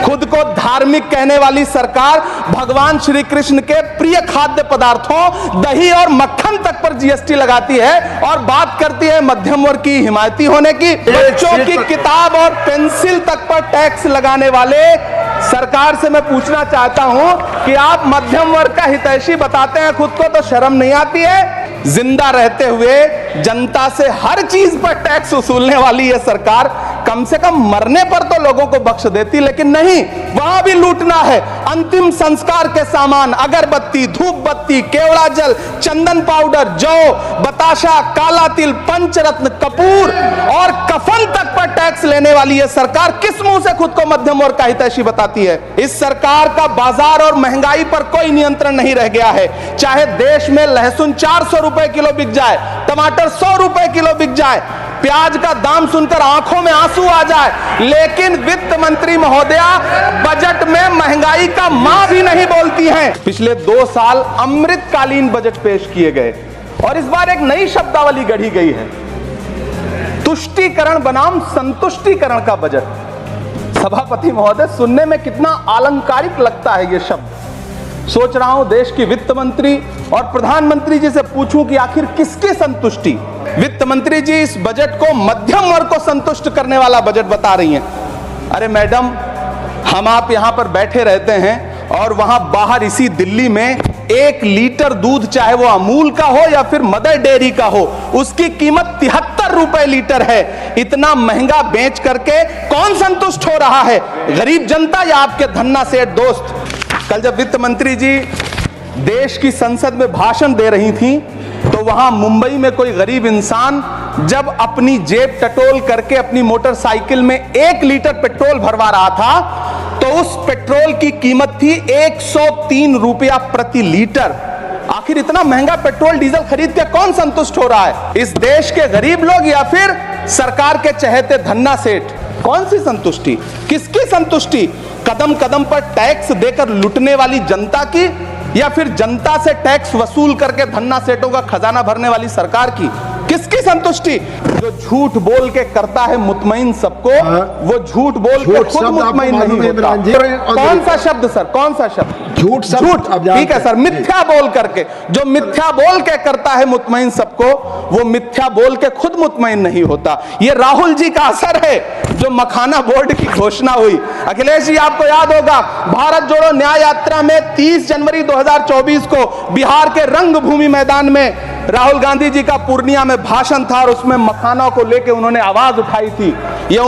खुद को धार्मिक कहने वाली सरकार भगवान श्री कृष्ण के प्रिय खाद्य पदार्थों दही और मक्खन तक पर जीएसटी लगाती है और बात करती है मध्यम वर्ग की हिमायती होने की। बच्चों की किताब और पेंसिल तक पर टैक्स लगाने वाले सरकार से मैं पूछना चाहता हूं कि आप मध्यम वर्ग का हितैषी बताते हैं खुद को, तो शर्म नहीं आती है? जिंदा रहते हुए जनता से हर चीज पर टैक्स वसूलने वाली यह सरकार कम से कम मरने पर तो लोगों को बख्श देती, लेकिन नहीं, वहां भी लूटना है। अंतिम संस्कार के सामान, अगरबत्ती, धूप बत्ती, केवड़ा जल, चंदन पाउडर, जौ, बताशा, काला तिल, पंचरत्न, कपूर और कफन तक पर टैक्स लेने वाली यह सरकार किस मुंह से खुद को मध्यम वर्ग का हितैषी बताती है? इस सरकार का बाजार और महंगाई पर कोई नियंत्रण नहीं रह गया है। चाहे देश में लहसुन 400 रुपए किलो बिक जाए, टमाटर 100 रुपए किलो बिक जाए, प्याज का दाम सुनकर आंखों में आंसू आ जाए, लेकिन वित्त मंत्री महोदया बजट में महंगाई का मां भी नहीं बोलती हैं। पिछले 2 साल अमृतकालीन बजट पेश किए गए और इस बार एक नई शब्दावली गढ़ी गई है, तुष्टीकरण बनाम संतुष्टीकरण का बजट। सभापति महोदय, सुनने में कितना अलंकारिक लगता है यह शब्द। सोच रहा हूं देश की वित्त मंत्री और प्रधानमंत्री जी से पूछूं कि आखिर किसकी संतुष्टि? वित्त मंत्री जी इस बजट को मध्यम वर्ग को संतुष्ट करने वाला बजट बता रही हैं। अरे मैडम, हम आप यहां पर बैठे रहते हैं और वहां बाहर इसी दिल्ली में 1 लीटर दूध, चाहे वो अमूल का हो या फिर मदर डेयरी का हो, उसकी कीमत 73 रुपए लीटर है। इतना महंगा बेच करके कौन संतुष्ट हो रहा है, गरीब जनता या आपके धन्ना सेठ दोस्त? कल जब वित्त मंत्री जी देश की संसद में भाषण दे रही थी तो वहां मुंबई में कोई गरीब इंसान जब अपनी जेब टटोल करके अपनी मोटरसाइकिल में 1 लीटर पेट्रोल भरवा रहा था तो उस पेट्रोल की कीमत थी 103 रुपया प्रति लीटर। आखिर इतना महंगा पेट्रोल डीजल खरीद के कौन संतुष्ट हो रहा है? इस देश के गरीब लोग या फिर सरकार के चहेते धन्ना सेठ? कौन सी संतुष्टि, किसकी संतुष्टि? कदम कदम पर टैक्स देकर लुटने वाली जनता की या फिर जनता से टैक्स वसूल करके धन्ना सेठों का खजाना भरने वाली सरकार की? किसकी संतुष्टि? जो झूठ बोल के करता है मुतमईन सबको, वो झूठ बोल के खुद मुतमईन नहीं होता। कौन सा शब्द सर, कौन सा शब्द? झूठ। ठीक है सर, मिथ्या बोल करके, जो मिथ्या बोल के करता है मुतमईन सबको, वो मिथ्या बोल के खुद मुतमईन नहीं होता। ये राहुल जी का असर है जो मखाना बोर्ड की घोषणा हुई। अखिलेश जी, आपको याद होगा भारत जोड़ो न्याय यात्रा में 30 जनवरी 2024 को बिहार के रंगभूमि मैदान में राहुल गांधी जी का पूर्णिया में भाषण था और उसमें मखाना को लेकर उन्होंने आवाज उठाई थी। ये